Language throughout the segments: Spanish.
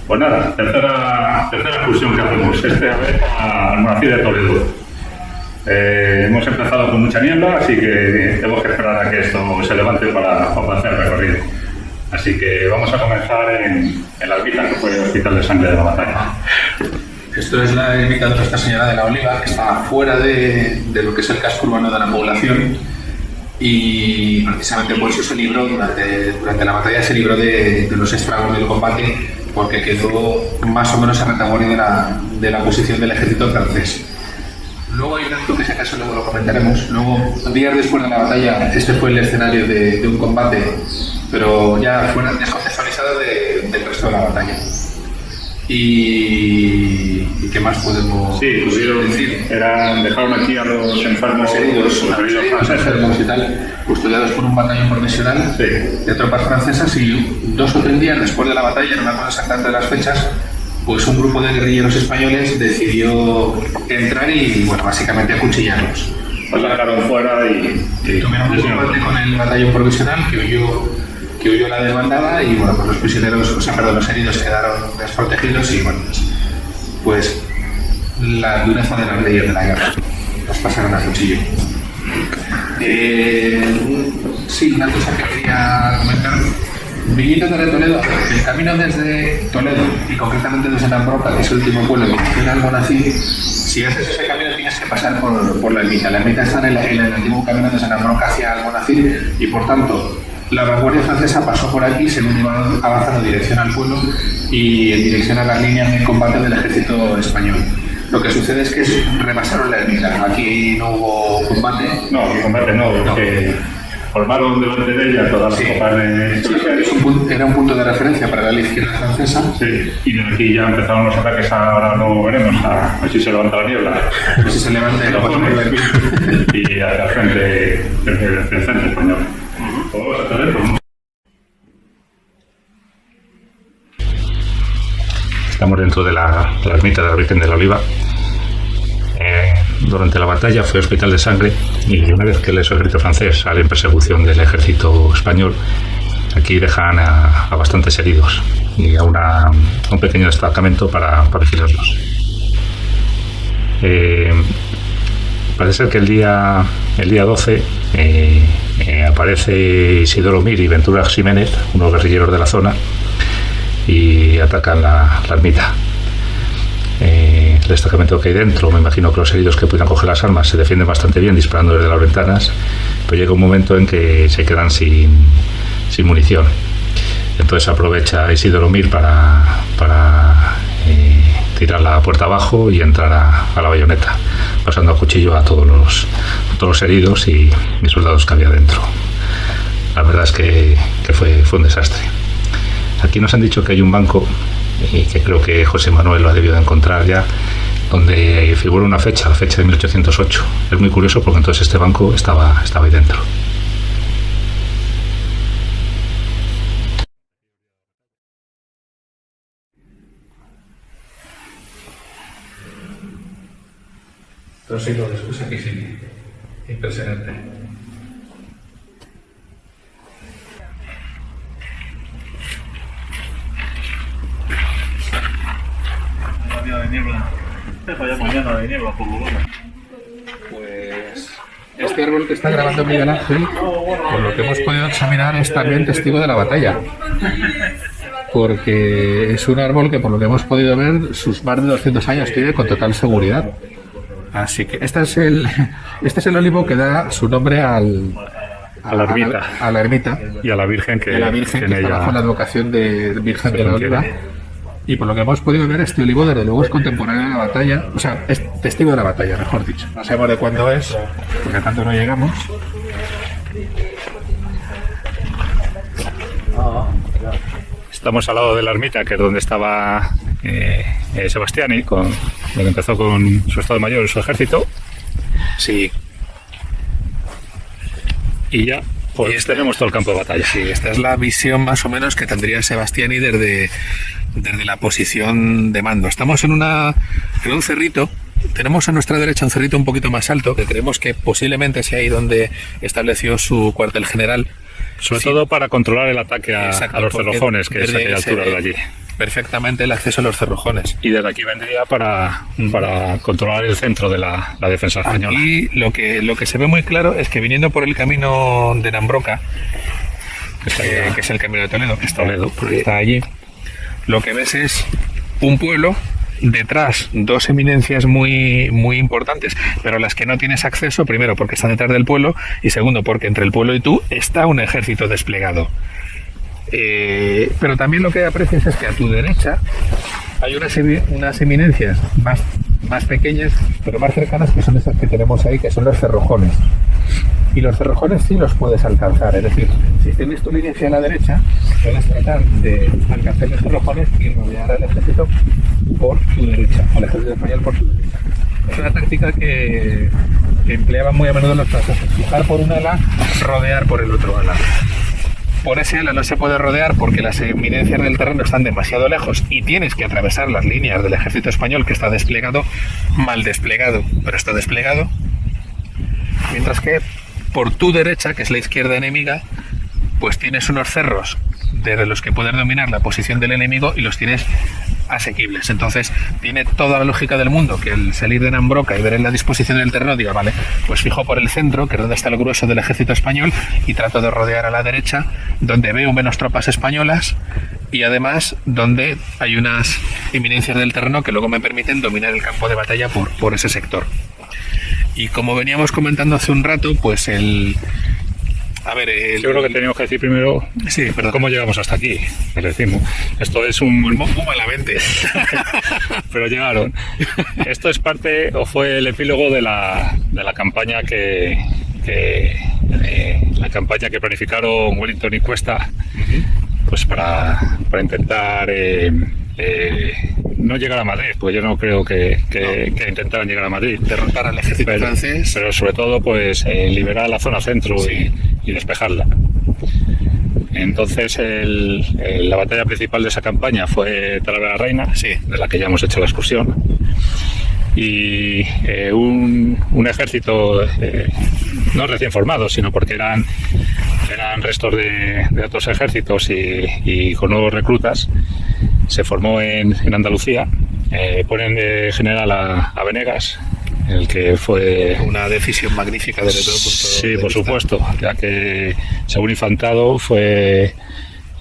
Pues nada, tercera excursión que hacemos, esta vez al monasterio de Toledo. Hemos empezado con mucha niebla, así que tenemos que esperar a que esto se levante para hacer el recorrido. Así que vamos a comenzar en la ermita, que fue el Hospital de Sangre de la Batalla. Esto es la ermita de Nuestra Señora de la Oliva, que está fuera de lo que es el casco urbano de la población, y precisamente por eso se libró, durante la batalla se libró de los estragos del combate, porque quedó más o menos a retaguardia de la posición del ejército francés. Luego hay un acto que si acaso luego lo comentaremos. Luego, días después de la batalla, este fue el escenario de un combate, pero ya fuera descontextualizado del resto de la batalla. ¿Y qué más podemos decir? Dejaron aquí a los enfermos heridos, enfermos y tal, custodiados por un batallón profesional de tropas francesas, y 2 o 3 días después de la batalla, no me acuerdo exactamente de las fechas, pues un grupo de guerrilleros españoles decidió entrar y, bueno, básicamente acuchillarlos. Los sacaron fuera y tuvieron un combate con el batallón provisional que huyó la desbandada, y bueno, pues los prisioneros, los heridos quedaron desprotegidos, y bueno, pues la dureza de las leyes de la guerra los pasaron a cuchillo. Sí, una cosa que quería comentar. Viniendo desde Toledo, el camino desde Toledo y concretamente desde Nambroca, que es el último pueblo que funciona Almonacid, si haces ese camino tienes que pasar por la ermita. La ermita está en el antiguo camino desde Nambroca hacia Almonacid, y por tanto la vanguardia francesa pasó por aquí según iban avanzando en dirección al pueblo y en dirección a las líneas de combate del ejército español. Lo que sucede es que rebasaron la ermita. Aquí no hubo combate. No, aquí combate no. Que formaron delante de ella todas las copas era un punto de referencia para la izquierda francesa. Sí, y de aquí ya empezaron los ataques, ahora lo veremos, a ver si se levanta la niebla. A ver si se levanta y lo ponemos y hacia el frente del centro español. Vamos a tener, Estamos dentro de la ermita de la Virgen de la Oliva. Durante la batalla fue hospital de sangre, y una vez que el ejército francés sale en persecución del ejército español, aquí dejan a bastantes heridos y a un pequeño destacamento para vigilarlos. Parece ser que el día 12 aparece Isidoro Mir y Ventura Ximénez, unos guerrilleros de la zona, y atacan la ermita. El destacamento que hay dentro, me imagino que los heridos que puedan coger las armas se defienden bastante bien disparando desde las ventanas, pero llega un momento en que se quedan sin munición. Entonces aprovecha Isidoro Mir para tirar la puerta abajo y entrar a la bayoneta, pasando a cuchillo a todos los heridos y soldados que había dentro. La verdad es que fue un desastre. Aquí nos han dicho que hay un banco, y que creo que José Manuel lo ha debido de encontrar ya, donde figura una fecha, la fecha de 1808. Es muy curioso porque entonces este banco estaba ahí dentro. Dos siglos después aquí sí. Impresionante. Pues este árbol que está grabando Miguel Ángel, por lo que hemos podido examinar, es también testigo de la batalla, porque es un árbol que, por lo que hemos podido ver, sus más de 200 años tiene con total seguridad. Así que este es el olivo que da su nombre a la ermita Y a la Virgen que está bajo la advocación de Virgen de la Oliva. Y por lo que hemos podido ver, este olivo desde luego es contemporáneo de la batalla, o sea, es testigo de la batalla, mejor dicho. No sabemos de cuándo es, porque tanto no llegamos. Estamos al lado de la ermita, que es donde estaba Sebastiani, donde empezó con su estado mayor y su ejército. Sí. Y ya pues tenemos todo el campo de batalla. Sí, esta es la visión más o menos que tendría Sebastiani desde la posición de mando. Estamos en un cerrito. Tenemos a nuestra derecha un cerrito un poquito más alto, que creemos que posiblemente sea ahí donde estableció su cuartel general. Sobre todo para controlar el ataque a los cerrojones, que es a aquella altura de allí. perfectamente el acceso a los cerrojones. Y desde aquí vendría para controlar el centro de la defensa española. Y lo que se ve muy claro es que viniendo por el camino de Nambroca, que es el camino de Toledo, que está allí, lo que ves es un pueblo, detrás dos eminencias muy, muy importantes, pero a las que no tienes acceso, primero porque están detrás del pueblo y segundo porque entre el pueblo y tú está un ejército desplegado. Pero también lo que aprecias es que a tu derecha hay unas eminencias más pequeñas, pero más cercanas, que son estas que tenemos ahí, que son los cerrojones. Y los cerrojones sí los puedes alcanzar, es decir, si tienes tu línea hacia la derecha, puedes tratar de alcanzar los cerrojones y rodear al ejército por tu derecha, al ejército español por tu derecha. Es una táctica que empleaban muy a menudo los franceses: fijar por un ala, rodear por el otro ala. Por ese ala no se puede rodear porque las eminencias del terreno están demasiado lejos y tienes que atravesar las líneas del ejército español, que está desplegado, mal desplegado, pero está desplegado. Mientras que por tu derecha, que es la izquierda enemiga, pues tienes unos cerros desde los que poder dominar la posición del enemigo y los tienes asequibles. Entonces tiene toda la lógica del mundo que el salir de Nambroca y ver en la disposición del terreno diga, vale, pues fijo por el centro, que es donde está el grueso del ejército español, y trato de rodear a la derecha, donde veo menos tropas españolas y además donde hay unas eminencias del terreno que luego me permiten dominar el campo de batalla por ese sector. Y como veníamos comentando hace un rato, pues yo creo que teníamos que decir primero cómo llegamos hasta aquí. Les decimos, esto es muy malamente. Pero llegaron. Esto es parte, o fue el epílogo de la campaña la campaña que planificaron Wellington y Cuesta, pues para intentar no llegar a Madrid, pues yo no creo que intentaran llegar a Madrid, derrotar al ejército francés, pero sobre todo pues liberar la zona centro y despejarla. Entonces la batalla principal de esa campaña fue Talavera la Reina, de la que ya hemos hecho la excursión, y un ejército no recién formado, sino porque eran restos de otros ejércitos y con nuevos reclutas. Se formó en Andalucía. Ponen de general a Venegas, el que fue una decisión magnífica desde todo punto de vista. Por supuesto, ya que según Infantado fue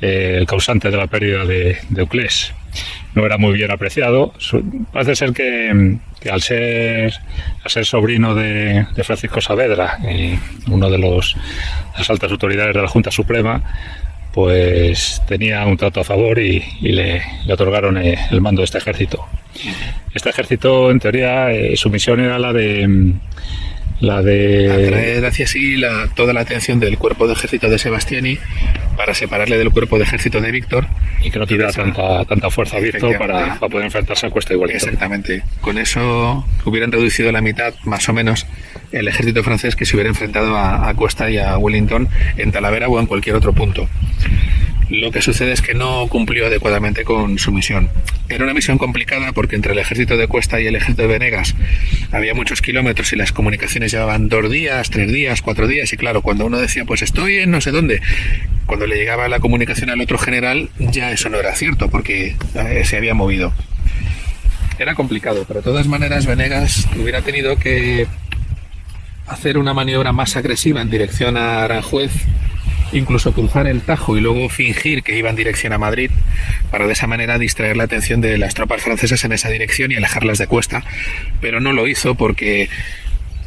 el causante de la pérdida de Euclés. No era muy bien apreciado. Parece ser que al ser sobrino de Francisco Saavedra, uno de las altas autoridades de la Junta Suprema, pues tenía un trato a favor y le otorgaron el mando de este ejército. Este ejército, en teoría, su misión era la de atraer hacia sí toda la atención del cuerpo de ejército de Sebastiani para separarle del cuerpo de ejército de Víctor y que no tuviera tanta fuerza Víctor para poder enfrentarse a Cuesta y Wellington. Exactamente. Con eso hubieran reducido a la mitad, más o menos, el ejército francés que se hubiera enfrentado a Cuesta y a Wellington en Talavera o en cualquier otro punto. Lo que sucede es que no cumplió adecuadamente con su misión. Era una misión complicada porque entre el ejército de Cuesta y el ejército de Venegas había muchos kilómetros y las comunicaciones llevaban 2 días, 3 días, 4 días, y claro, cuando uno decía pues estoy en no sé dónde, cuando le llegaba la comunicación al otro general ya eso no era cierto porque se había movido. Era complicado, pero de todas maneras Venegas hubiera tenido que hacer una maniobra más agresiva en dirección a Aranjuez, incluso cruzar el Tajo y luego fingir que iba en dirección a Madrid para de esa manera distraer la atención de las tropas francesas en esa dirección y alejarlas de Cuesta, pero no lo hizo porque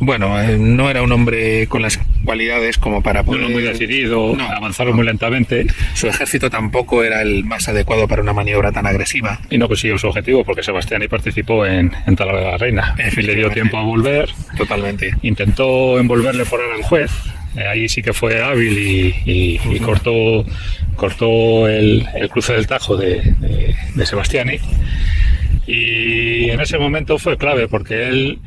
no era un hombre con las cualidades como para poder... No muy decidido, avanzaron muy lentamente. Su ejército tampoco era el más adecuado para una maniobra tan agresiva. Y no consiguió su objetivo porque Sebastiani participó en Talavera la Reina. Le dio tiempo a volver. Totalmente. Intentó envolverle por Aranjuez. Ahí sí que fue hábil y cortó el cruce del Tajo de Sebastiani. Y en ese momento fue clave porque él...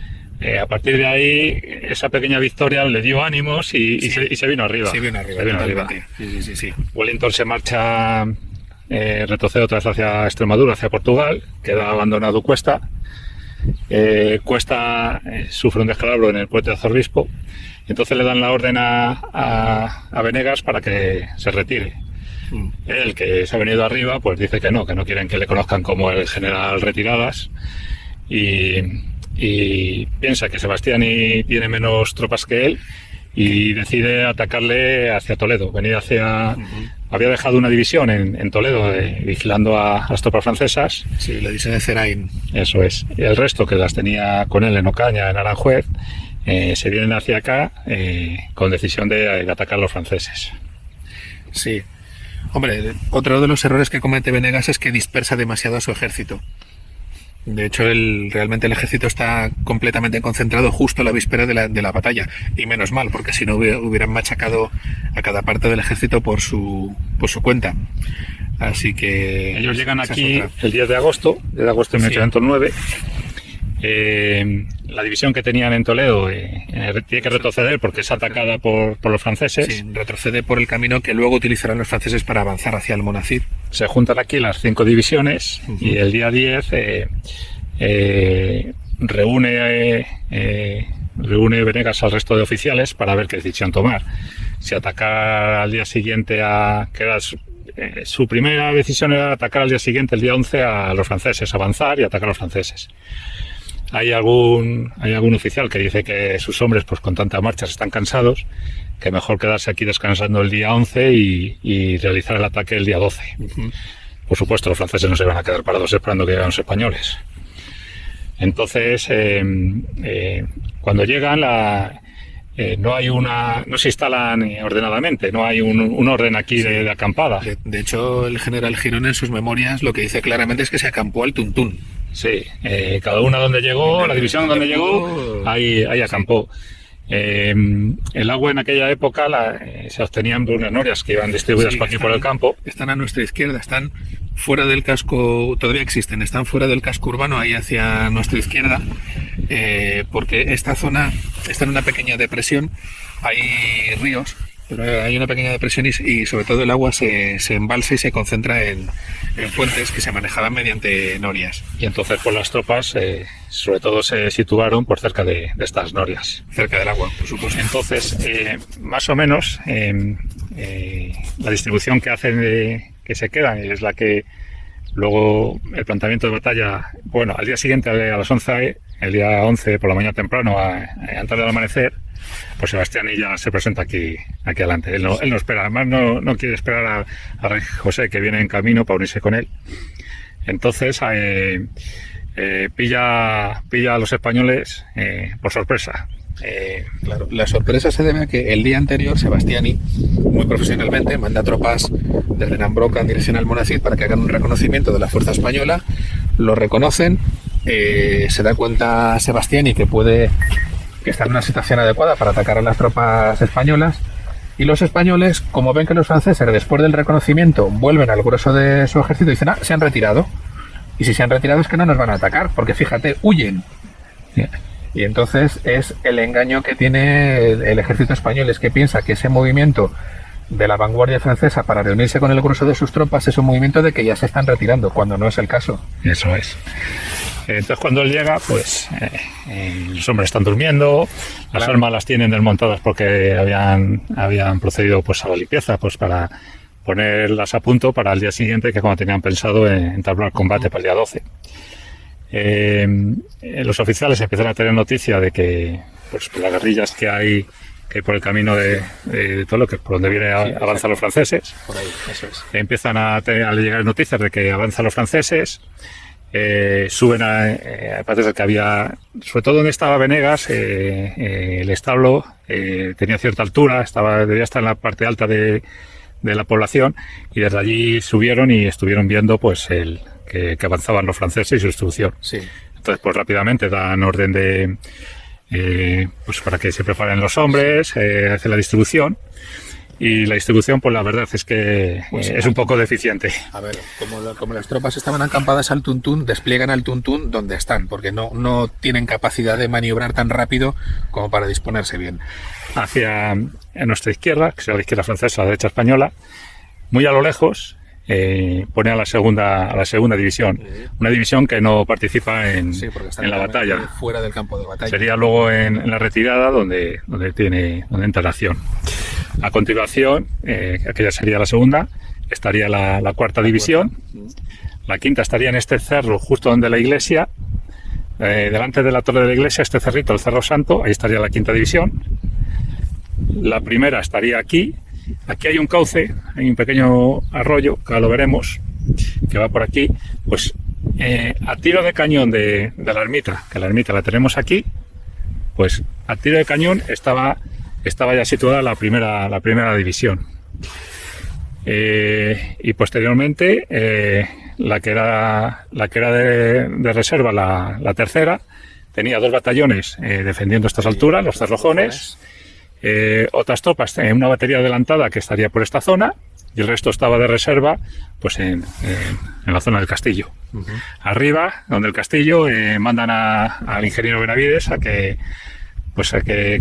a partir de ahí, esa pequeña victoria le dio ánimos y se vino arriba. Se vino arriba. Sí. Wellington se marcha, retrocede otra vez hacia Extremadura, hacia Portugal, queda abandonado Cuesta. Cuesta sufre un descalabro en el puente de Azorbispo, y entonces le dan la orden a Venegas para que se retire. Él, que se ha venido arriba, pues dice que no quieren que le conozcan como el general Retiradas, y piensa que Sebastiani tiene menos tropas que él y decide atacarle hacia Toledo. Había dejado una división en Toledo vigilando a las tropas francesas. Sí, la división de Zerain. Eso es. Y el resto, que las tenía con él en Ocaña, en Aranjuez, se vienen hacia acá con decisión de atacar a los franceses. Sí. Hombre, otro de los errores que comete Venegas es que dispersa demasiado a su ejército. De hecho, realmente el ejército está completamente concentrado justo a la víspera de la batalla. Y menos mal, porque si no hubieran machacado a cada parte del ejército por su cuenta. Así que... Ellos llegan aquí el 10 de agosto de 1809. La división que tenían en Toledo tiene que retroceder porque es atacada por los franceses. Sí, retrocede por el camino que luego utilizarán los franceses para avanzar hacia Almonacid. Se juntan aquí las 5 divisiones y el día 10 reúne Venegas al resto de oficiales para ver qué decisión tomar. Si atacar al día siguiente su primera decisión era atacar al día siguiente, el día 11, a los franceses, avanzar y atacar a los franceses. Hay algún oficial que dice que sus hombres, pues con tanta marcha, están cansados, que mejor quedarse aquí descansando el día 11 y realizar el ataque el día 12. Por supuesto, los franceses no se van a quedar parados esperando que lleguen los españoles. Entonces, cuando llegan, no se instalan ordenadamente, no hay un orden aquí de acampada. De hecho, el general Girón en sus memorias lo que dice claramente es que se acampó al tuntún. Sí, cada una donde llegó, la división donde llegó, ahí acampó. El agua en aquella época se obtenían de unas norias que iban distribuidas por aquí por el campo. Están a nuestra izquierda, están fuera del casco, todavía existen, están fuera del casco urbano, ahí hacia nuestra izquierda, porque esta zona está en una pequeña depresión, hay ríos, pero hay una pequeña depresión y sobre todo el agua se embalsa y se concentra en fuentes que se manejaban mediante norias. Y entonces pues las tropas sobre todo se situaron por cerca de estas norias. Cerca del agua, por supuesto. Entonces, más o menos, la distribución que hacen que se quedan, y es la que luego el planteamiento de batalla, bueno, al día siguiente a las 11, el día 11 por la mañana temprano, antes del amanecer, pues Sebastiani ya se presenta aquí adelante. Él no espera, además no quiere esperar a Rey José, que viene en camino, para unirse con él. Entonces pilla a los españoles por sorpresa. Claro, la sorpresa se debe a que el día anterior Sebastiani, muy profesionalmente, manda tropas desde Nambroca en dirección al Almonacid para que hagan un reconocimiento de la fuerza española. Lo reconocen, se da cuenta Sebastiani que está en una situación adecuada para atacar a las tropas españolas, y los españoles, como ven que los franceses después del reconocimiento vuelven al grueso de su ejército, dicen: se han retirado, y si se han retirado es que no nos van a atacar, porque fíjate, huyen. Y entonces es el engaño que tiene el ejército español, es que piensa que ese movimiento de la vanguardia francesa para reunirse con el grueso de sus tropas es un movimiento de que ya se están retirando, cuando no es el caso. Eso es. Entonces cuando él llega, pues los hombres están durmiendo, las armas las tienen desmontadas porque habían procedido pues a la limpieza, pues para ponerlas a punto para el día siguiente, que como tenían pensado entablar combate para el día 12. Los oficiales empiezan a tener noticia de que pues las guerrillas que hay por el camino de Toledo, que por donde avanzan los franceses. Por ahí, eso es. Empiezan a llegar noticias de que avanzan los franceses. Suben parece ser que había, sobre todo donde estaba Venegas, el establo tenía cierta altura, debía estar en la parte alta de la población, y desde allí subieron y estuvieron viendo pues que avanzaban los franceses y su instrucción. Sí. Entonces pues rápidamente dan orden de pues para que se preparen los hombres, hace la distribución. Y la distribución, pues la verdad es que pues es un poco deficiente. A ver, como las tropas estaban acampadas al tuntún, despliegan al tuntún donde están, porque no tienen capacidad de maniobrar tan rápido como para disponerse bien. Hacia nuestra izquierda, que será la izquierda francesa, la derecha española, muy a lo lejos, pone a la segunda división. Una división que no participa en la batalla. Fuera del campo de batalla. Sería luego en la retirada donde entra la acción. A continuación, aquella sería la segunda, estaría la cuarta división. La quinta estaría en este cerro, justo donde la iglesia, delante de la torre de la iglesia, este cerrito, el Cerro Santo, ahí estaría la quinta división. La primera estaría aquí. Aquí hay un cauce, hay un pequeño arroyo, que ahora lo veremos, que va por aquí. Pues a tiro de cañón de la ermita, que la ermita la tenemos aquí, pues a tiro de cañón estaba ya situada la primera división. Y posteriormente la que era de reserva, la tercera, tenía 2 batallones defendiendo estas alturas, los Cerrojones, otras tropas, una batería adelantada que estaría por esta zona, y el resto estaba de reserva pues en la zona del castillo. Arriba, donde el castillo, mandan al ingeniero Benavides a que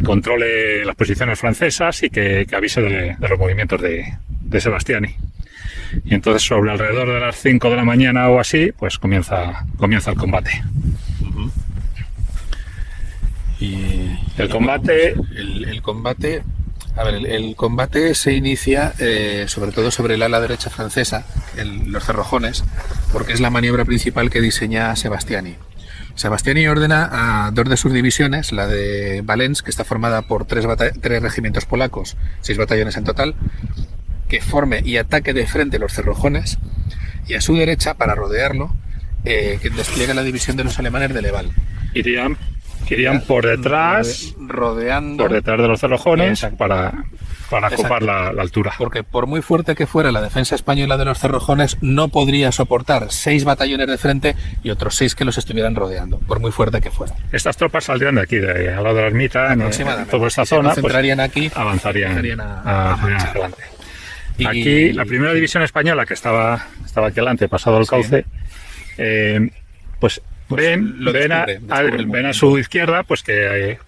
controle las posiciones francesas y que avise de los movimientos de Sebastiani. Y entonces, sobre alrededor de las 5 de la mañana o así, pues comienza el combate. Y el combate... El combate se inicia sobre todo sobre el ala derecha francesa, los Cerrojones, porque es la maniobra principal que diseña Sebastiani. Sebastiani ordena a 2 de sus divisiones, la de Valence, que está formada por 3 regimientos polacos, 6 batallones en total, que forme y ataque de frente los Cerrojones, y a su derecha, para rodearlo, que despliegue la división de los alemanes de Leval. Irían por detrás, rodeando por detrás de los Cerrojones, para ocupar la altura. Porque por muy fuerte que fuera la defensa española de los Cerrojones, no podría soportar 6 batallones de frente y otros 6 que los estuvieran rodeando, por muy fuerte que fuera. Estas tropas saldrían de aquí, al lado de la ermita, en toda esta zona, concentrarían aquí, avanzarían adelante. Aquí, la primera división española, que estaba aquí adelante, pasado el cauce, ven a su izquierda pues que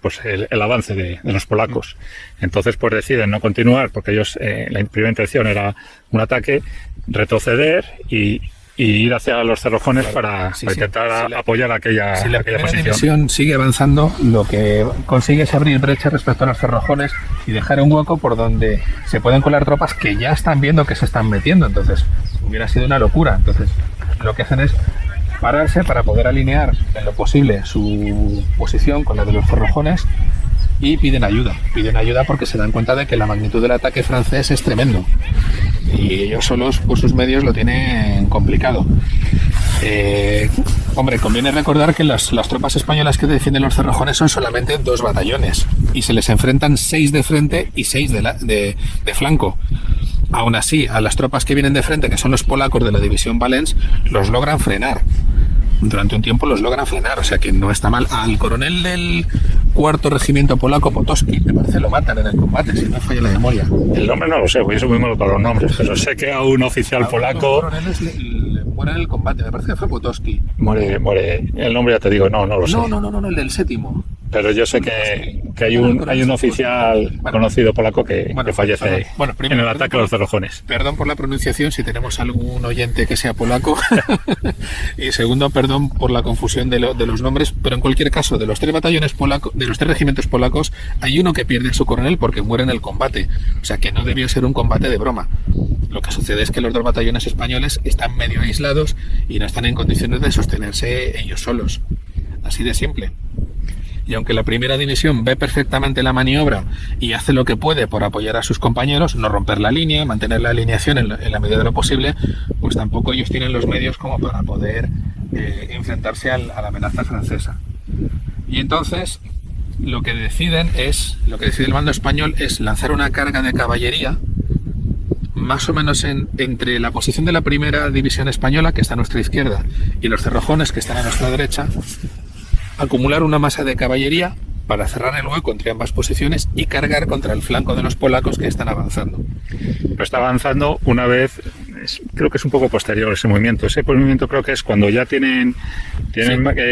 el avance de los polacos. Entonces pues deciden no continuar, porque ellos, la primera intención era un ataque, retroceder y ir hacia los Cerrojones para intentar apoyar aquella posición. Si la primera división sigue avanzando, lo que consigue es abrir brecha respecto a los Cerrojones y dejar un hueco por donde se pueden colar tropas que ya están viendo que se están metiendo. Entonces hubiera sido una locura. Entonces lo que hacen es pararse para poder alinear en lo posible su posición con la de los Cerrojones, y piden ayuda porque se dan cuenta de que la magnitud del ataque francés es tremendo y ellos solos por sus medios lo tienen complicado. Conviene recordar que las tropas españolas que defienden los Cerrojones son solamente 2 batallones y se les enfrentan 6 de frente y 6 de flanco. Aún así, a las tropas que vienen de frente, que son los polacos de la división Valence, los logran frenar. Durante un tiempo los logran frenar, o sea que no está mal. Al coronel del 4º regimiento polaco, Potocki, me parece lo matan en el combate, si no falla la memoria. El nombre no lo sé, porque yo soy muy malo para los nombres, pero sé que a un oficial polaco... Los coroneles mueren en el combate, me parece que fue Potocki. Muere. El nombre ya te digo, no lo sé. No, el del 7º. Pero yo sé que hay un oficial conocido polaco que fallece en el ataque a los Cerrojones. Perdón por la pronunciación si tenemos algún oyente que sea polaco. Y segundo, perdón por la confusión de los nombres, pero en cualquier caso, de los 3 batallones polacos, de los 3 regimientos polacos, hay uno que pierde a su coronel porque muere en el combate. O sea que no debió ser un combate de broma. Lo que sucede es que los 2 batallones españoles están medio aislados y no están en condiciones de sostenerse ellos solos. Así de simple. Y aunque la primera división ve perfectamente la maniobra y hace lo que puede por apoyar a sus compañeros, no romper la línea, mantener la alineación en la medida de lo posible, pues tampoco ellos tienen los medios como para poder enfrentarse a la amenaza francesa. Y entonces lo que decide el mando español es lanzar una carga de caballería más o menos entre la posición de la primera división española, que está a nuestra izquierda, y los Cerrojones, que están a nuestra derecha, acumular una masa de caballería para cerrar el hueco entre ambas posiciones y cargar contra el flanco de los polacos que están avanzando. Pero está avanzando una vez, creo que es un poco posterior ese movimiento. Ese movimiento creo que es cuando ya tienen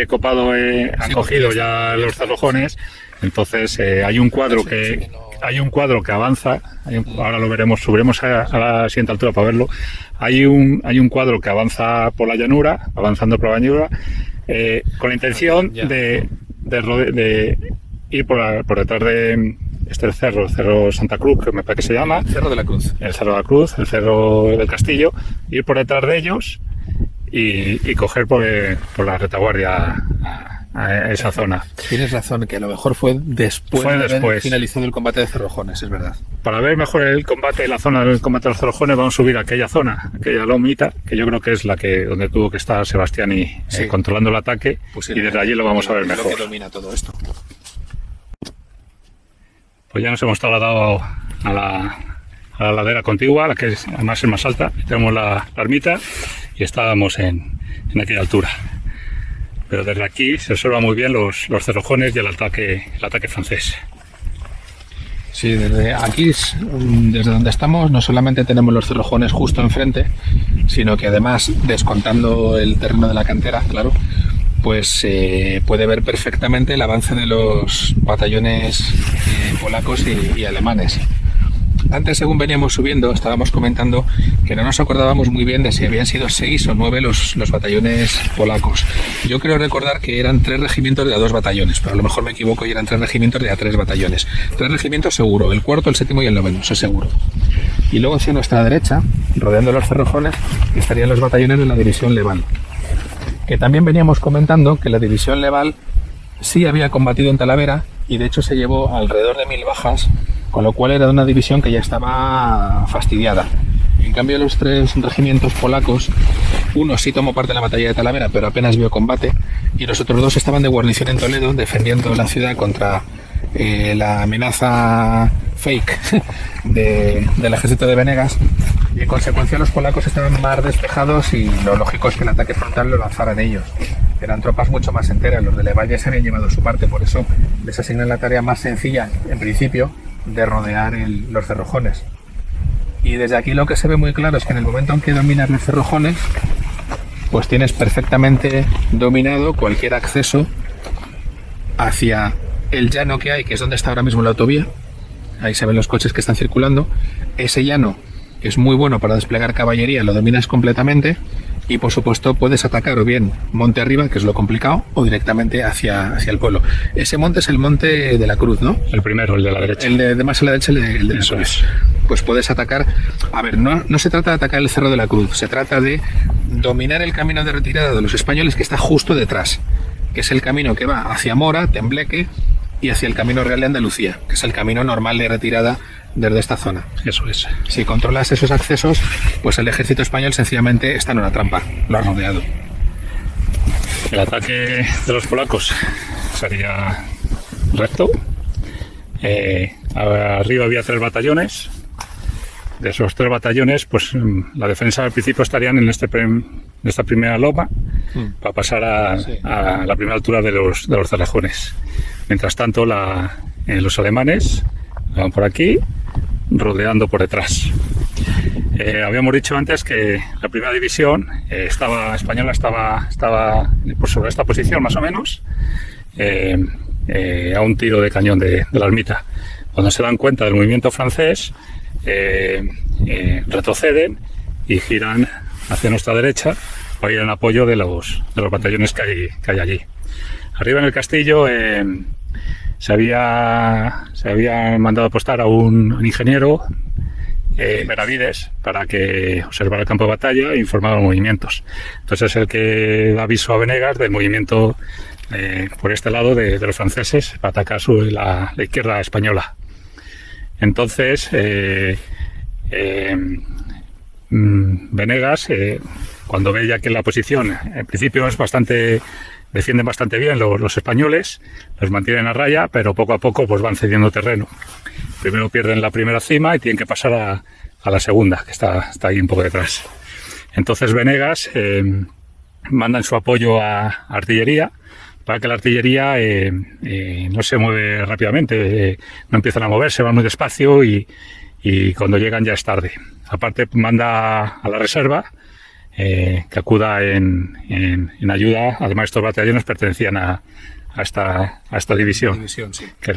copado, han cogido ya los Cerrojones. Entonces hay un cuadro que avanza, ahora lo veremos, subiremos a la siguiente altura para verlo. Hay un cuadro que avanza por la llanura, avanzando por la llanura, con la intención de ir por detrás el Cerro Santa Cruz, que me parece que se llama. Cerro de la Cruz. El Cerro de la Cruz, el Cerro del Castillo, ir por detrás de ellos y coger por la retaguardia a esa zona. Tienes razón, que a lo mejor fue después de haber finalizado el combate de Cerrojones, es verdad. Para ver mejor el combate, la zona del combate de los Cerrojones, vamos a subir a aquella zona, aquella lomita, que yo creo que es donde tuvo que estar Sebastiani controlando el ataque, pues y desde allí lo vamos a ver mejor. Lo que domina todo esto. Pues ya nos hemos trasladado a la ladera contigua, la que además es más alta. Tenemos la ermita y estábamos en aquella altura. Pero desde aquí se observa muy bien los Cerrojones y el ataque francés. Sí, desde aquí, desde donde estamos, no solamente tenemos los Cerrojones justo enfrente, sino que además, descontando el terreno de la cantera, claro, pues se puede ver perfectamente el avance de los batallones polacos y alemanes. Antes, según veníamos subiendo, estábamos comentando que no nos acordábamos muy bien de si habían sido 6 o 9 los batallones polacos. Yo creo recordar que eran 3 regimientos de a 2 batallones, pero a lo mejor me equivoco y eran 3 regimientos de a 3 batallones. 3 regimientos seguro, el cuarto, el séptimo y el noveno, eso seguro. Y luego hacia nuestra derecha, rodeando los Cerrojones, estarían los batallones de la división Leval. Que también veníamos comentando que la división Leval sí había combatido en Talavera y de hecho se llevó alrededor de 1000 bajas, con lo cual era una división que ya estaba fastidiada. En cambio, los 3 regimientos polacos, uno sí tomó parte en la batalla de Talavera, pero apenas vio combate, y los otros 2 estaban de guarnición en Toledo, defendiendo la ciudad contra la amenaza fake del ejército de Venegas, y en consecuencia los polacos estaban más despejados y lo lógico es que el ataque frontal lo lanzaran ellos. Eran tropas mucho más enteras, los de Leval ya se habían llevado su parte, por eso les asignan la tarea más sencilla, en principio, de rodear los Cerrojones. Y desde aquí lo que se ve muy claro es que en el momento en que dominas los Cerrojones, pues tienes perfectamente dominado cualquier acceso hacia el llano que hay, que es donde está ahora mismo la autovía. Ahí se ven los coches que están circulando. Ese llano es muy bueno para desplegar caballería, lo dominas completamente y por supuesto puedes atacar o bien monte arriba, que es lo complicado, o directamente hacia el pueblo. Ese monte es el monte de la Cruz, ¿no? El primero, el de la derecha. El de más a la derecha, el de la Cruz. Pues puedes atacar. A ver, no se trata de atacar el Cerro de la Cruz, se trata de dominar el camino de retirada de los españoles que está justo detrás, que es el camino que va hacia Mora, Tembleque y hacia el camino real de Andalucía, que es el camino normal de retirada desde esta zona. Eso es. Si controlas esos accesos, pues el ejército español sencillamente está en una trampa, lo ha rodeado. El ataque de los polacos sería recto. Arriba había 3 batallones. De esos 3 batallones, pues la defensa al principio estarían en esta primera loma para pasar a la primera altura de los Cerrojones. Mientras tanto, los alemanes van por aquí, rodeando por detrás. Habíamos dicho antes que la primera división española estaba por sobre esta posición más o menos, a un tiro de cañón de la ermita. Cuando se dan cuenta del movimiento francés, retroceden y giran hacia nuestra derecha para ir en apoyo de los batallones que hay allí. Arriba en el castillo se había mandado apostar a un ingeniero, Benavides, para que observara el campo de batalla e informara los movimientos. Entonces es el que da aviso a Venegas del movimiento por este lado de los franceses para atacar la izquierda española. Entonces Venegas, cuando ve ya que la posición en principio defienden bastante bien los españoles, los mantienen a raya, pero poco a poco pues van cediendo terreno. Primero pierden la primera cima y tienen que pasar a la segunda, que está ahí un poco detrás. Entonces Venegas manda en su apoyo a artillería, para que la artillería no se mueve rápidamente, no empiezan a moverse, van muy despacio y cuando llegan ya es tarde. Aparte manda a la reserva que acuda en ayuda. Además, estos batallones pertenecían a esta división, Sí. Que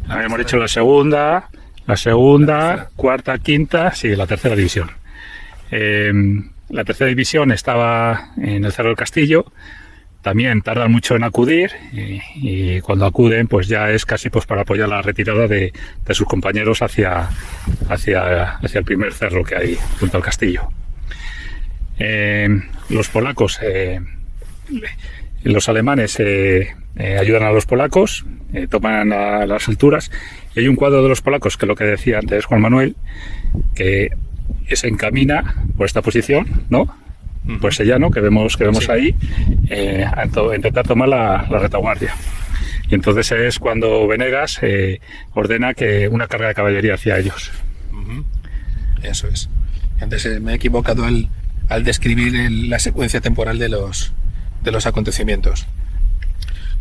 habíamos dicho la segunda, cuarta, quinta, sí, la tercera división. La tercera división estaba en el Cerro del Castillo también tardan mucho en acudir y cuando acuden pues ya es casi pues para apoyar la retirada de sus compañeros hacia el primer cerro que hay junto al castillo. Los polacos, los alemanes ayudan a los polacos, toman las alturas, y hay un cuadro de los polacos que lo que decía antes Juan Manuel, que se encamina por esta posición, ¿no? Pues el llano que vemos sí. Ahí, a intentar tomar la retaguardia. Y entonces es cuando Venegas ordena que una carga de caballería hacia ellos. Eso es. Antes me he equivocado al describir la secuencia temporal de los acontecimientos.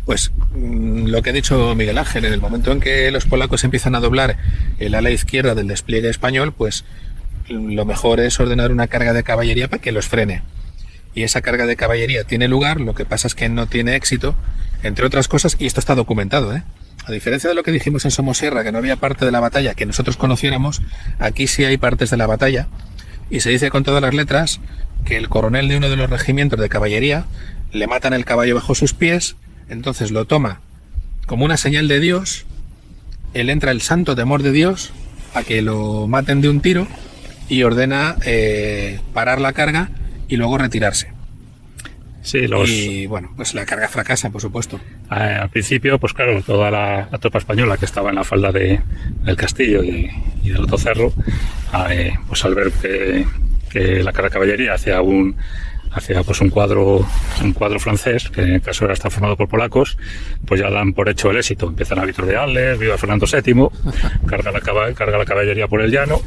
Pues lo que ha dicho Miguel Ángel, en el momento en que los polacos empiezan a doblar el ala izquierda del despliegue español, pues lo mejor es ordenar una carga de caballería para que los frene. Y esa carga de caballería tiene lugar, lo que pasa es que no tiene éxito, entre otras cosas, y esto está documentado, A diferencia de lo que dijimos en Somosierra, que no había parte de la batalla que nosotros conociéramos, aquí sí hay partes de la batalla, y se dice con todas las letras que el coronel de uno de los regimientos de caballería le matan el caballo bajo sus pies, entonces lo toma como una señal de Dios, él entra el santo temor de Dios a que lo maten de un tiro y ordena parar la carga y luego retirarse. Sí, y bueno, pues la carga fracasa, por supuesto. Al principio, pues claro, toda la tropa española que estaba en la falda del castillo y del otro cerro, pues al ver que la carga de caballería hacia un cuadro francés, que en el caso era estar formado por polacos, pues ya dan por hecho el éxito. Empiezan a vitorearles, viva Fernando VII, carga la caballería por el llano.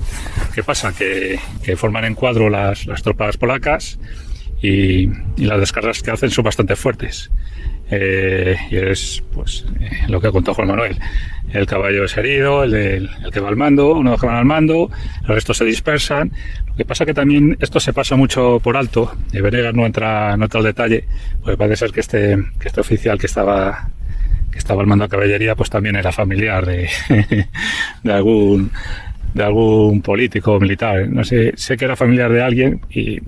¿Qué pasa? Que forman en cuadro las tropas polacas y las descargas que hacen son bastante fuertes. Y es pues lo que ha contado Juan Manuel. El caballo es herido, el que va al mando, uno de los que van al mando, el resto se dispersan. Lo que pasa que también esto se pasa mucho por alto. Venegas no entra al detalle, pues parece ser que este oficial que estaba al mando de caballería pues también era familiar de algún político o militar. No sé que era familiar de alguien y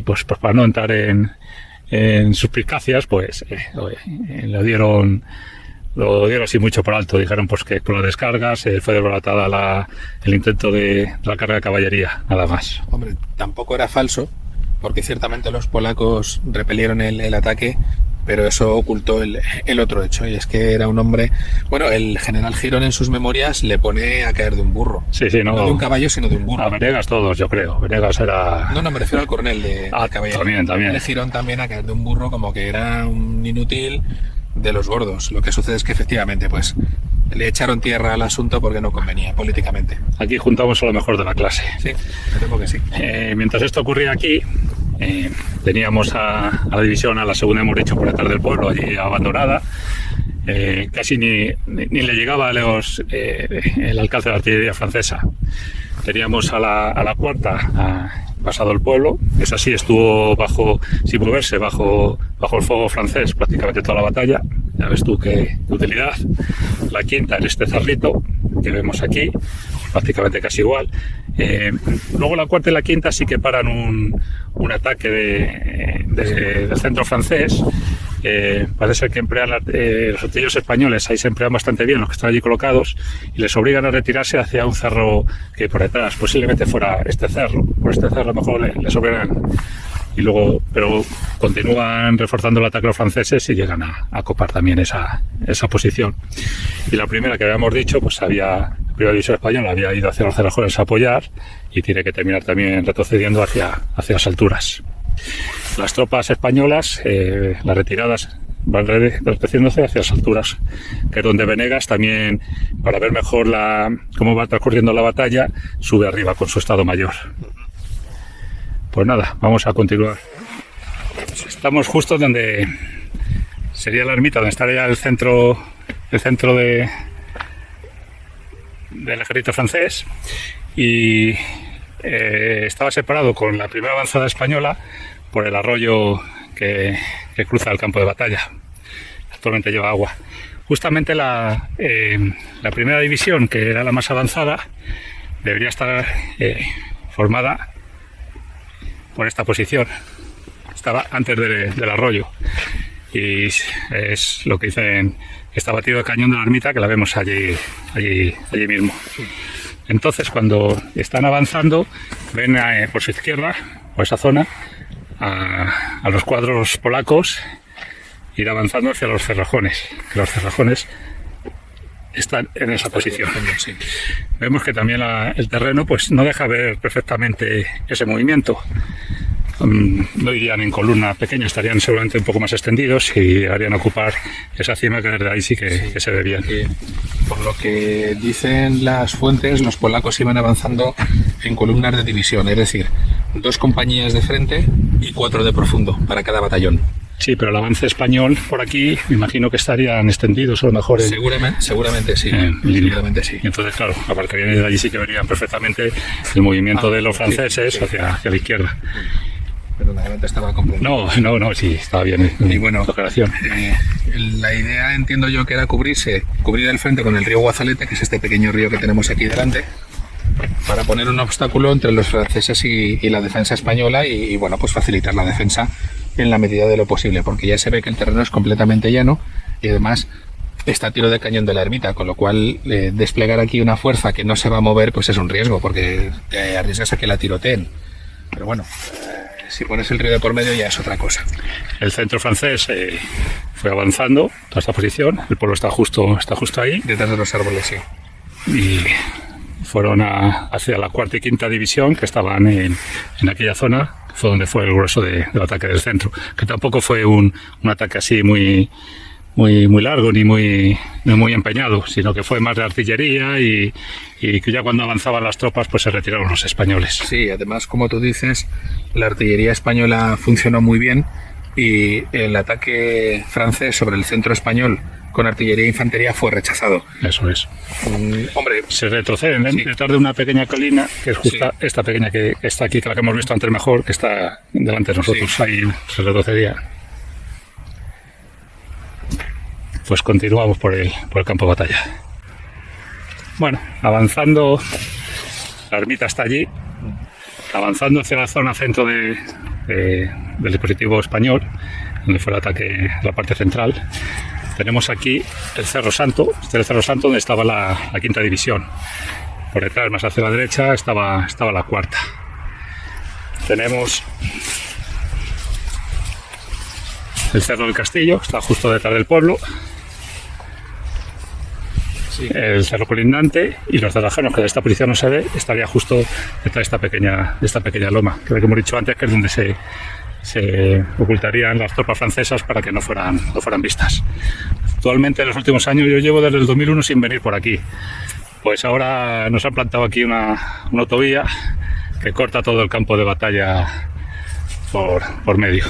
pues para no entrar en suspicacias, pues lo dieron así mucho por alto. Dijeron pues que con las descargas fue desbaratada el intento de la carga de caballería, nada más. Hombre, tampoco era falso, porque ciertamente los polacos repelieron el ataque, pero eso ocultó el otro hecho, y es que era un hombre... Bueno, el general Girón en sus memorias le pone a caer de un burro. Sí, no de un caballo, sino de un burro. A Venegas todos, yo creo. Venegas era... No, me refiero al coronel de caballería. También. El Girón también a caer de un burro, como que era un inútil de los gordos. Lo que sucede es que efectivamente, pues, le echaron tierra al asunto porque no convenía políticamente. Aquí juntamos a lo mejor de la clase. Sí, me temo que sí. Mientras esto ocurría aquí, teníamos a la división, a la segunda, hemos dicho, por detrás del pueblo, allí abandonada. Casi ni le llegaba el alcance de la artillería francesa. Teníamos a la cuarta, pasado el pueblo, esa sí estuvo sin moverse, bajo el fuego francés prácticamente toda la batalla. Ya ves tú qué utilidad. La quinta en este cerrito que vemos aquí, prácticamente casi igual. Luego la cuarta y la quinta sí que paran un ataque del centro francés. Parece ser que emplean los artilleros españoles, ahí se emplean bastante bien los que están allí colocados, y les obligan a retirarse hacia un cerro que por detrás, posiblemente fuera este cerro. Por este cerro a lo mejor les obligan, y luego, pero continúan reforzando el ataque a los franceses y llegan a copar también esa posición. Y la primera que habíamos dicho, pues la primera división española había ido hacia los Cerrajones a apoyar y tiene que terminar también retrocediendo hacia las alturas. Las tropas españolas, las retiradas, van retrocediéndose hacia las alturas, que es donde Venegas también, para ver mejor cómo va transcurriendo la batalla, sube arriba con su Estado Mayor. Pues nada, vamos a continuar. Estamos justo donde sería la ermita, donde estaría el centro del ejército francés, y estaba separado con la primera avanzada española por el arroyo que cruza el campo de batalla. Actualmente lleva agua. Justamente la primera división, que era la más avanzada, debería estar formada por esta posición. Estaba antes del arroyo. y es lo que dicen, está batido de cañón de la ermita, que la vemos allí mismo. Entonces, cuando están avanzando, ven por su izquierda, por esa zona, a los cuadros polacos ir avanzando hacia los cerrajones, que los cerrajones están en esa posición. Sí. Vemos que también el terreno pues no deja ver perfectamente ese movimiento. No irían en columna pequeña, estarían seguramente un poco más extendidos y llegarían a ocupar esa cima, que desde ahí sí que se ve bien. Por lo que dicen las fuentes, los polacos iban avanzando en columnas de división, es decir, 2 compañías de frente y 4 de profundo para cada batallón. Sí, pero el avance español por aquí, me imagino que estarían extendidos o mejor. Seguramente sí. Seguramente sí. Y entonces, claro, aparcarían y de allí sí que verían perfectamente el movimiento de los franceses hacia la izquierda. Pero realmente estaba comprendido. No, sí, estaba bien. Y bueno, la idea entiendo yo que era cubrir el frente con el río Guazalete, que es este pequeño río que tenemos aquí delante, para poner un obstáculo entre los franceses y la defensa española y bueno, pues facilitar la defensa en la medida de lo posible, porque ya se ve que el terreno es completamente llano y además está a tiro de cañón de la ermita, con lo cual desplegar aquí una fuerza que no se va a mover pues es un riesgo, porque te arriesgas a que la tiroteen. Pero bueno, si pones el río de por medio ya es otra cosa. El centro francés fue avanzando a esta posición, el pueblo está justo ahí. Detrás de los árboles, sí. Y fueron hacia la 4ª y 5ª división, que estaban en aquella zona, que fue donde fue el grueso del ataque del centro, que tampoco fue un ataque así muy largo ni muy empeñado, sino que fue más de artillería y que ya cuando avanzaban las tropas pues se retiraron los españoles. Sí, además, como tú dices, la artillería española funcionó muy bien y el ataque francés sobre el centro español con artillería e infantería fue rechazado. Eso es. Hombre, se retroceden detrás de una pequeña colina, que es justo esta pequeña que está aquí, que la que hemos visto antes mejor, que está delante de nosotros. Sí. Ahí se retrocedía. Pues continuamos por el campo de batalla. Bueno, avanzando, la ermita está allí, avanzando hacia la zona centro del dispositivo español, donde fue el ataque, la parte central. Tenemos aquí el Cerro Santo, el Cerro Santo donde estaba la 5ª división. Por detrás, más hacia la derecha, estaba la 4ª. Tenemos el Cerro del Castillo, está justo detrás del pueblo. Sí. El cerro colindante y los cerrajeros, que de esta posición no se ve, estaría justo detrás de esta pequeña loma, que hemos dicho antes que es donde se ocultarían las tropas francesas para que no fueran vistas. Actualmente, en los últimos años, yo llevo desde el 2001 sin venir por aquí. Pues ahora nos han plantado aquí una autovía que corta todo el campo de batalla por medio.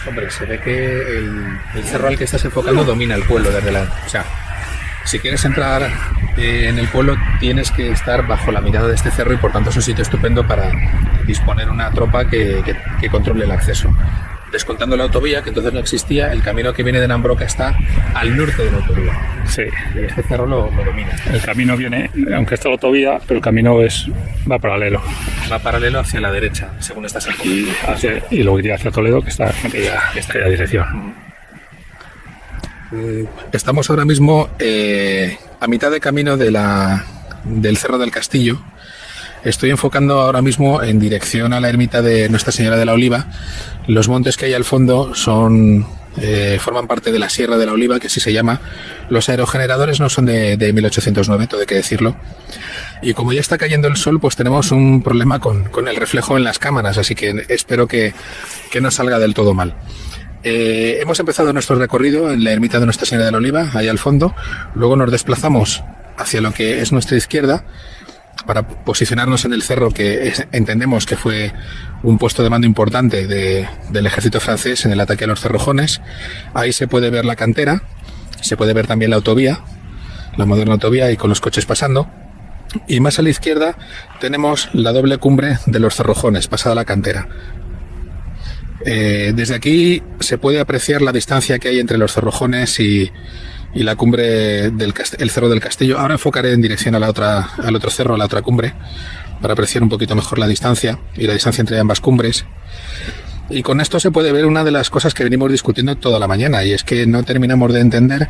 Hombre, se ve que el cerro al que estás enfocando domina el pueblo desde la... O sea, si quieres entrar en el pueblo tienes que estar bajo la mirada de este cerro y por tanto es un sitio estupendo para disponer una tropa que controle el acceso. Descontando la autovía, que entonces no existía, el camino que viene de Nambroka está al norte de la autovía. Sí. Y este cerro lo domina. El camino viene, aunque está la autovía, pero el camino va paralelo. Va paralelo hacia la derecha, según estás enfocando. Y luego iría hacia Toledo, que está en aquella dirección. Estamos ahora mismo a mitad de camino del Cerro del Castillo. Estoy enfocando ahora mismo en dirección a la ermita de Nuestra Señora de la Oliva. Los montes que hay al fondo forman parte de la Sierra de la Oliva, que así se llama. Los aerogeneradores no son de 1809, todo hay que decirlo. Y como ya está cayendo el sol, pues tenemos un problema con el reflejo en las cámaras, así que espero que no salga del todo mal. Hemos empezado nuestro recorrido en la ermita de Nuestra Señora de la Oliva, ahí al fondo. Luego nos desplazamos hacia lo que es nuestra izquierda, para posicionarnos en el cerro que entendemos que fue un puesto de mando importante del ejército francés en el ataque a los cerrojones. Ahí se puede ver la cantera, se puede ver también la autovía, la moderna autovía y con los coches pasando. Y más a la izquierda tenemos la doble cumbre de los cerrojones, pasada la cantera. Desde aquí se puede apreciar la distancia que hay entre los Cerrojones y la cumbre el Cerro del Castillo. Ahora enfocaré en dirección al otro cerro, a la otra cumbre, para apreciar un poquito mejor la distancia y la distancia entre ambas cumbres. Y con esto se puede ver una de las cosas que venimos discutiendo toda la mañana, y es que no terminamos de entender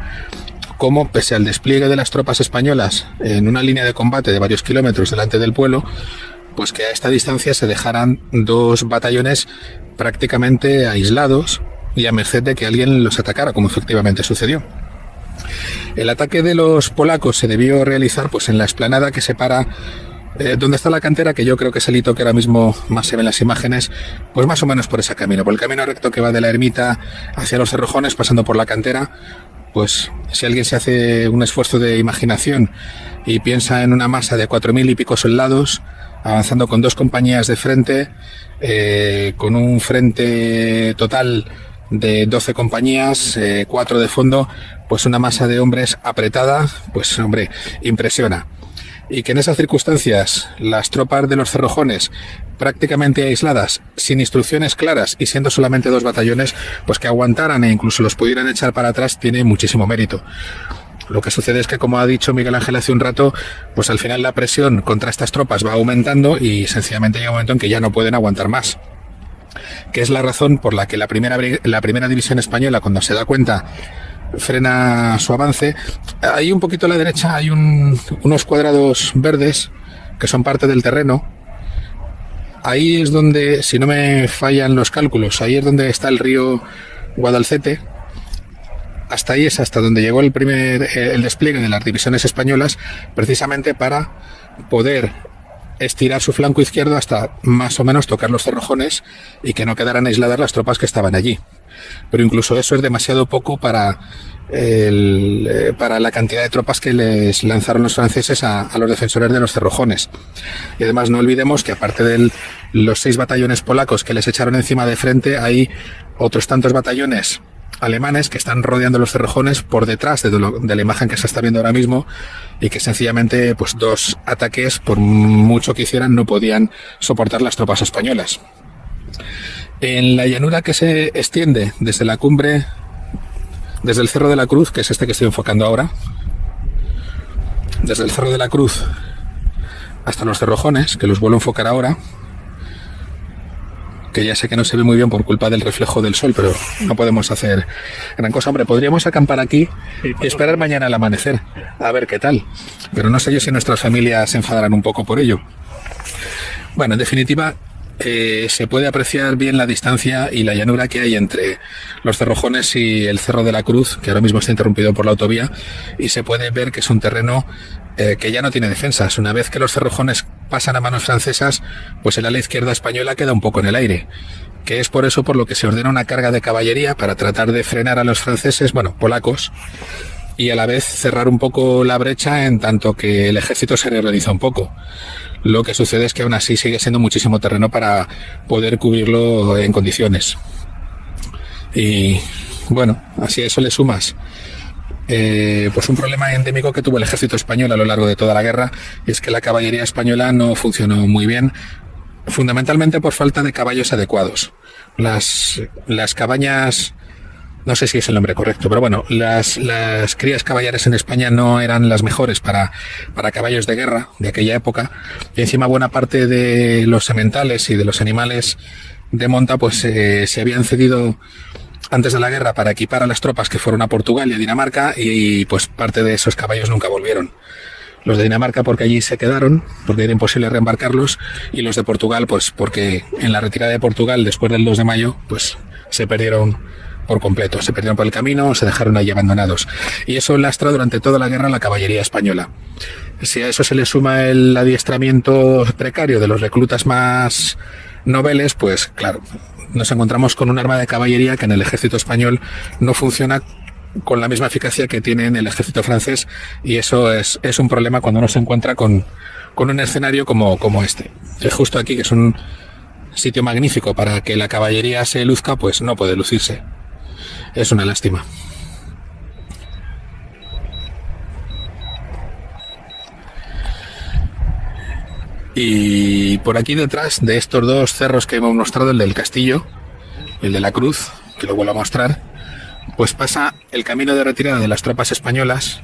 cómo, pese al despliegue de las tropas españolas en una línea de combate de varios kilómetros delante del pueblo, pues que a esta distancia se dejaran dos batallones prácticamente aislados y a merced de que alguien los atacara, como efectivamente sucedió. El ataque de los polacos se debió realizar pues en la explanada que separa donde está la cantera, que yo creo que es el hito que ahora mismo más se ve en las imágenes, pues más o menos por ese camino, por el camino recto que va de la ermita hacia los Cerrojones, pasando por la cantera. Pues si alguien se hace un esfuerzo de imaginación y piensa en una masa de 4.000 y pico soldados, avanzando con 2 compañías de frente, con un frente total de 12 compañías, 4 de fondo, pues una masa de hombres apretada, pues hombre, impresiona. Y que en esas circunstancias las tropas de los Cerrojones, prácticamente aisladas, sin instrucciones claras y siendo solamente 2 batallones, pues que aguantaran e incluso los pudieran echar para atrás, tiene muchísimo mérito. Lo que sucede es que, como ha dicho Miguel Ángel hace un rato, pues al final la presión contra estas tropas va aumentando y sencillamente llega un momento en que ya no pueden aguantar más. Que es la razón por la que la primera división española, cuando se da cuenta, frena su avance. Ahí un poquito a la derecha hay unos cuadrados verdes que son parte del terreno. Ahí es donde, si no me fallan los cálculos, ahí es donde está el río Guadalcete. Hasta ahí es hasta donde llegó el despliegue de las divisiones españolas, precisamente para poder estirar su flanco izquierdo hasta más o menos tocar los Cerrojones y que no quedaran aisladas las tropas que estaban allí. Pero incluso eso es demasiado poco para la cantidad de tropas que les lanzaron los franceses a los defensores de los Cerrojones. Y además no olvidemos que aparte de los 6 batallones polacos que les echaron encima de frente, hay otros tantos batallones alemanes que están rodeando los Cerrojones por detrás de la imagen que se está viendo ahora mismo, y que sencillamente pues 2 ataques, por mucho que hicieran, no podían soportar las tropas españolas. En la llanura que se extiende desde la cumbre, desde el Cerro de la Cruz, que es este que estoy enfocando ahora, desde el Cerro de la Cruz hasta los Cerrojones, que los vuelvo a enfocar ahora, que ya sé que no se ve muy bien por culpa del reflejo del sol, pero no podemos hacer gran cosa. Hombre, podríamos acampar aquí y esperar mañana al amanecer, a ver qué tal, pero no sé yo si nuestras familias se enfadarán un poco por ello. Bueno, en definitiva, se puede apreciar bien la distancia y la llanura que hay entre los Cerrojones y el Cerro de la Cruz, que ahora mismo está interrumpido por la autovía, y se puede ver que es un terreno que ya no tiene defensas. Una vez que los Cerrojones pasan a manos francesas, pues el ala izquierda española queda un poco en el aire, que es por eso por lo que se ordena una carga de caballería para tratar de frenar a los franceses, bueno, polacos, y a la vez cerrar un poco la brecha en tanto que el ejército se reorganiza un poco. Lo que sucede es que aún así sigue siendo muchísimo terreno para poder cubrirlo en condiciones. Y bueno, así a eso le sumas pues un problema endémico que tuvo el ejército español a lo largo de toda la guerra, y es que la caballería española no funcionó muy bien, fundamentalmente por falta de caballos adecuados. Las cabañas, no sé si es el nombre correcto, pero bueno, las crías caballares en España no eran las mejores para caballos de guerra de aquella época, y encima buena parte de los sementales y de los animales de monta pues se habían cedido antes de la guerra para equipar a las tropas que fueron a Portugal y a Dinamarca, y pues parte de esos caballos nunca volvieron. Los de Dinamarca porque allí se quedaron, porque era imposible reembarcarlos, y los de Portugal pues porque en la retirada de Portugal después del 2 de mayo pues se perdieron por completo, se perdieron por el camino, se dejaron ahí abandonados, y eso lastra durante toda la guerra la caballería española. Si a eso se le suma el adiestramiento precario de los reclutas más noveles, pues claro, nos encontramos con un arma de caballería que en el ejército español no funciona con la misma eficacia que tiene en el ejército francés, y eso es un problema cuando uno se encuentra con un escenario como este. Justo aquí, que es un sitio magnífico para que la caballería se luzca, pues no puede lucirse. Es una lástima. Y por aquí detrás de estos 2 cerros que hemos mostrado, el del Castillo el de la Cruz, que lo vuelvo a mostrar, pues pasa el camino de retirada de las tropas españolas,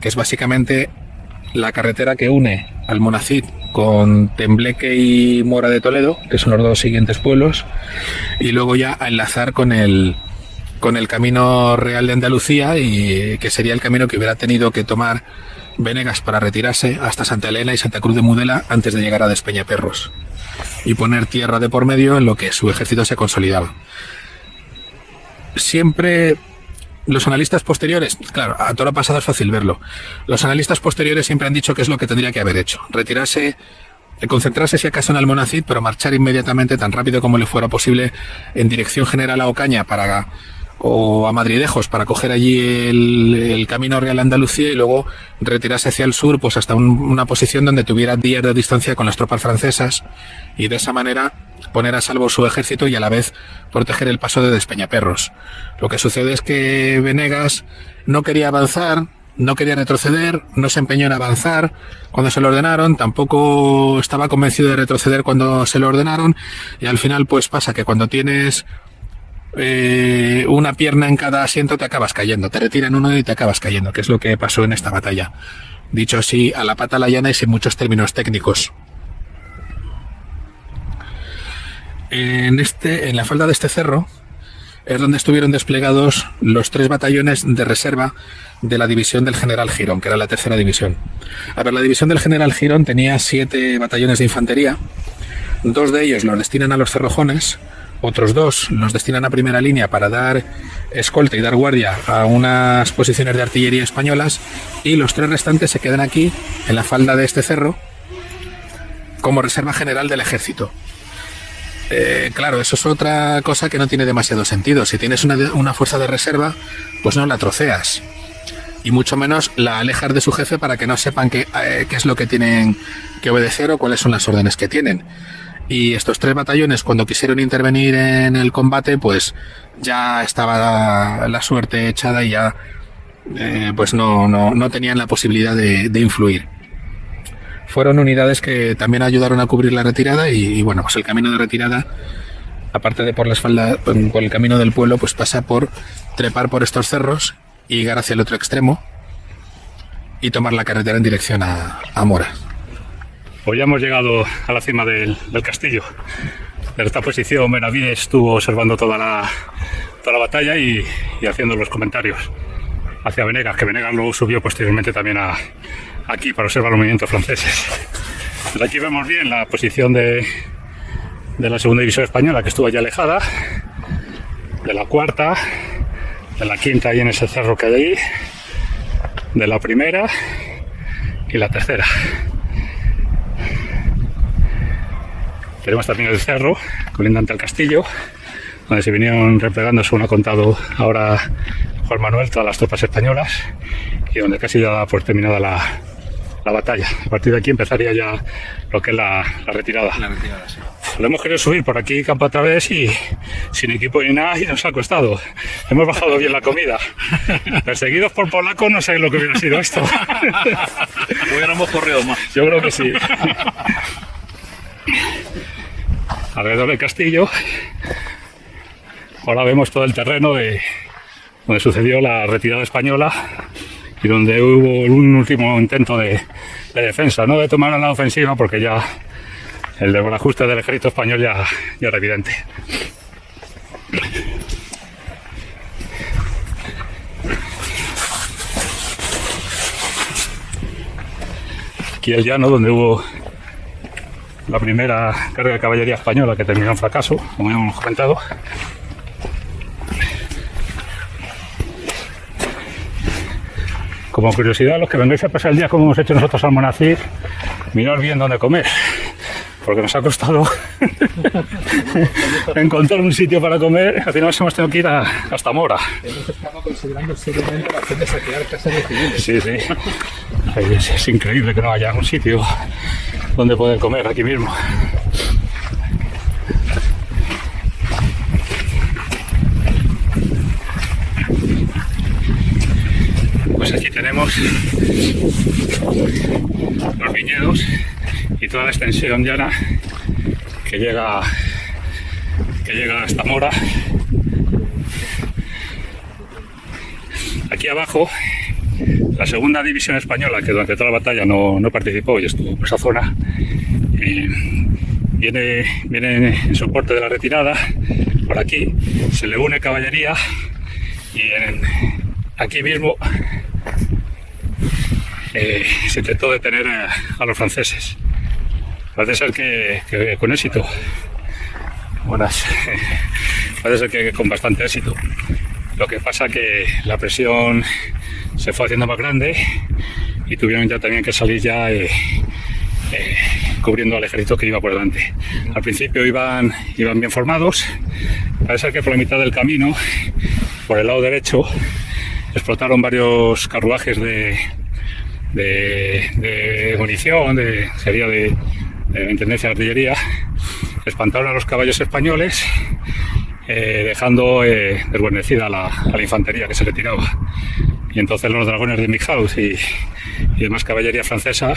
que es básicamente la carretera que une Almonacid con Tembleque y Mora de Toledo, que son los dos siguientes pueblos, y luego ya a enlazar con el camino real de Andalucía, y que sería el camino que hubiera tenido que tomar Venegas para retirarse hasta Santa Elena y Santa Cruz de Mudela antes de llegar a Despeñaperros y poner tierra de por medio en lo que su ejército se consolidaba. Siempre los analistas posteriores, claro, a todo lo pasado es fácil verlo, los analistas posteriores siempre han dicho que es lo que tendría que haber hecho: retirarse, concentrarse si acaso en Almonacid, pero marchar inmediatamente, tan rápido como le fuera posible, en dirección general a Ocaña o a Madridejos, para coger allí el camino real a Andalucía, y luego retirarse hacia el sur, pues hasta una posición donde tuviera días de distancia con las tropas francesas, y de esa manera poner a salvo su ejército y a la vez proteger el paso de Despeñaperros. Lo que sucede es que Venegas no quería avanzar, no quería retroceder, no se empeñó en avanzar cuando se lo ordenaron, tampoco estaba convencido de retroceder cuando se lo ordenaron, y al final pues pasa que cuando tienes una pierna en cada asiento te acabas cayendo, te retiran uno y te acabas cayendo, que es lo que pasó en esta batalla. Dicho así, a la pata a la llana y sin muchos términos técnicos. En la falda de este cerro es donde estuvieron desplegados los 3 batallones de reserva de la división del general Girón, que era la tercera división. A ver, la división del general Girón tenía 7 batallones de infantería, 2 de ellos los destinan a los Cerrojones, otros 2 los destinan a primera línea para dar escolta y dar guardia a unas posiciones de artillería españolas, y los 3 restantes se quedan aquí en la falda de este cerro como reserva general del ejército. Claro, eso es otra cosa que no tiene demasiado sentido. Si tienes una fuerza de reserva, pues no la troceas, y mucho menos la alejas de su jefe para que no sepan qué es lo que tienen que obedecer o cuáles son las órdenes que tienen. Y estos 3 batallones, cuando quisieron intervenir en el combate, pues ya estaba la suerte echada y ya pues no tenían la posibilidad de influir. Fueron unidades que también ayudaron a cubrir la retirada, y bueno, pues el camino de retirada, aparte de por la espalda, por el camino del pueblo, pues pasa por trepar por estos cerros y llegar hacia el otro extremo y tomar la carretera en dirección a Mora. Hoy ya hemos llegado a la cima del castillo. En esta posición Benavides estuvo observando toda la batalla y haciendo los comentarios hacia Venegas, que Venegas luego subió posteriormente también aquí para observar los movimientos franceses. Pues aquí vemos bien la posición de la segunda división española, que estuvo allá alejada, de la cuarta, de la quinta ahí en ese cerro que hay ahí, de la primera y la tercera. Tenemos también el cerro colindante al castillo, donde se vinieron replegando, según ha contado ahora Juan Manuel, todas las tropas españolas, y donde casi ya da por terminada la batalla. A partir de aquí empezaría ya lo que es la retirada. La retirada, sí. Lo hemos querido subir por aquí campo a través y sin equipo ni nada, y nos ha costado. Hemos bajado bien la comida. Perseguidos por polacos, no sé lo que hubiera sido esto. Hubiéramos corrido más. Yo creo que sí. Alrededor del castillo ahora vemos todo el terreno donde sucedió la retirada española y donde hubo un último intento de defensa, no de tomar la ofensiva, porque ya el desbarajuste del ejército español ya era evidente. Aquí el llano, donde hubo la primera carga de caballería española, que terminó en fracaso, como ya hemos comentado. Como curiosidad, los que vengáis a pasar el día como hemos hecho nosotros al Almonacid, mirad bien dónde comer, porque nos ha costado encontrar un sitio para comer. Al final nos hemos tenido que ir hasta Mora. Estamos considerando seriamente la opción de saquear casas de civiles. Sí, sí. Es increíble que no haya un sitio donde poder comer aquí mismo. Pues aquí tenemos los viñedos y toda la extensión llana que llega que llega hasta Mora. Aquí abajo, la segunda división española, que durante toda la batalla no participó y estuvo por esa zona, viene en soporte de la retirada. Por aquí se le une caballería y aquí mismo se intentó detener a los franceses. Parece ser que con éxito. Parece ser que con bastante éxito. Lo que pasa que la presión se fue haciendo más grande y tuvieron ya también que salir ya cubriendo al ejército que iba por delante. Al principio iban bien formados. Parece ser que por la mitad del camino, por el lado derecho, explotaron varios carruajes de munición, sería de intendencia de artillería. Espantaron a los caballos españoles, dejando desguarnecida a la infantería que se retiraba. Y entonces los dragones de Milhaud y demás caballería francesa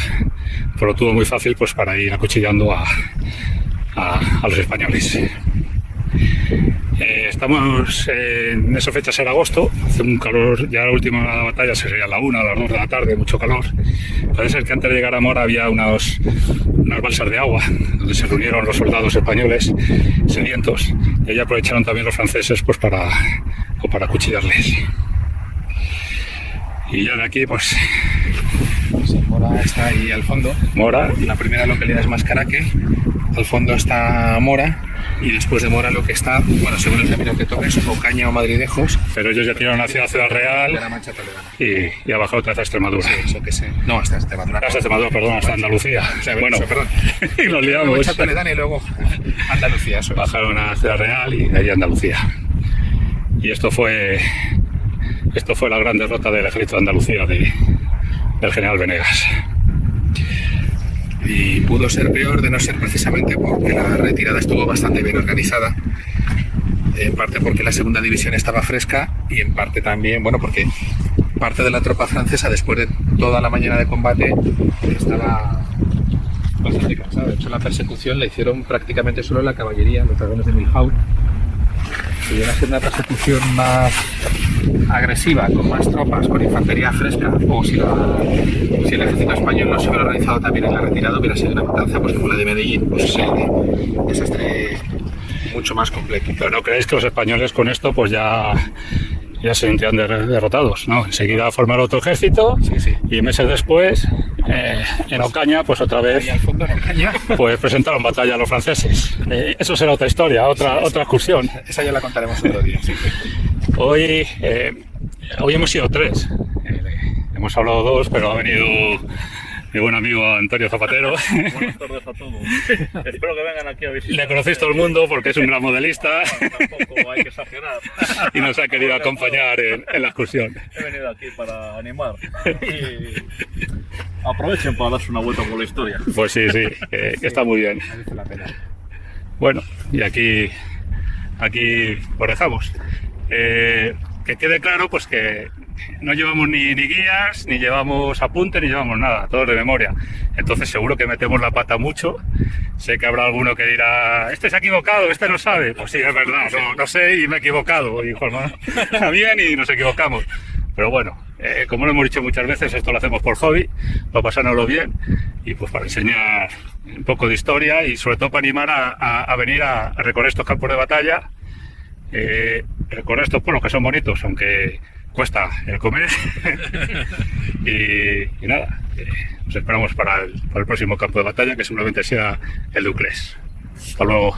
pues lo tuvo muy fácil pues para ir acuchillando a los españoles. Estamos en esa fecha, será agosto, hace un calor, ya la última batalla sería a la 1, a las 2 de la tarde, mucho calor. Parece ser que antes de llegar a Mora había unas balsas de agua donde se reunieron los soldados españoles sedientos y ahí aprovecharon también los franceses pues para acuchillarles. Y ya de aquí pues... Sí, Mora está ahí al fondo. Mora. La primera localidad es Mascaraque. Al fondo está Mora. Y después de Mora lo que está, bueno, según el camino que toques, Ocaña o Madridejos. Pero ellos ya tiraron hacia Ciudad Real de la Mancha Toledana. y ha bajado otra vez a Extremadura. Sí, eso que sé. No, hasta Extremadura. Hasta Extremadura, perdón, hasta Andalucía. O sea, bueno, eso, perdón. y nos liamos. Mancha Toledana y luego Andalucía. Eso. Bajaron a Ciudad Real y de ahí a Andalucía. Y esto fue la gran derrota del ejército de Andalucía del general Venegas. Y pudo ser peor de no ser precisamente porque la retirada estuvo bastante bien organizada, en parte porque la segunda división estaba fresca y en parte también, bueno, porque parte de la tropa francesa después de toda la mañana de combate estaba bastante cansada. De hecho, la persecución la hicieron prácticamente solo la caballería, los dragones de Milhaud. Si hubiera sido una persecución más agresiva, con más tropas, con infantería fresca, o si el ejército español no se hubiera organizado también en la retirada, hubiera sido una matanza pues, como la de Medellín, pues un desastre mucho más complejo. Pero ¿no creéis que los españoles con esto pues ya se sentían derrotados, ¿no? Enseguida formaron otro ejército, sí. Y meses después, en Ocaña, pues otra vez, ahí al fondo, en Ocaña, pues presentaron batalla a los franceses. Eso será otra historia, otra excursión. Esa ya la contaremos otro día. Sí. Hoy hemos sido 3. Hemos hablado 2, pero ha venido mi buen amigo Antonio Zapatero. Buenas tardes a todos. Espero que vengan aquí a visitar. Le conocéis todo el mundo porque es un gran modelista. Tampoco hay que exagerar. Y nos ha querido acompañar en la excursión. He venido aquí para animar. Y aprovechen para darse una vuelta por la historia. Pues sí, que está muy bien. Merece la pena. Bueno, y aquí os dejamos. Que quede claro pues que no llevamos ni guías, ni llevamos apuntes, ni llevamos nada, todos de memoria. Entonces seguro que metemos la pata mucho. Sé que habrá alguno que dirá, este se ha equivocado, este no sabe. Pues sí, es verdad, no sé y me he equivocado. Y Juanma también y nos equivocamos. Pero bueno, como lo hemos dicho muchas veces, esto lo hacemos por hobby, para pasárnoslo bien y pues para enseñar un poco de historia y sobre todo para animar a venir a recorrer estos campos de batalla. Recorrer estos pueblos que son bonitos, aunque cuesta el comer. y nada, nos esperamos para el próximo campo de batalla, que seguramente sea el de Uclés. Hasta luego.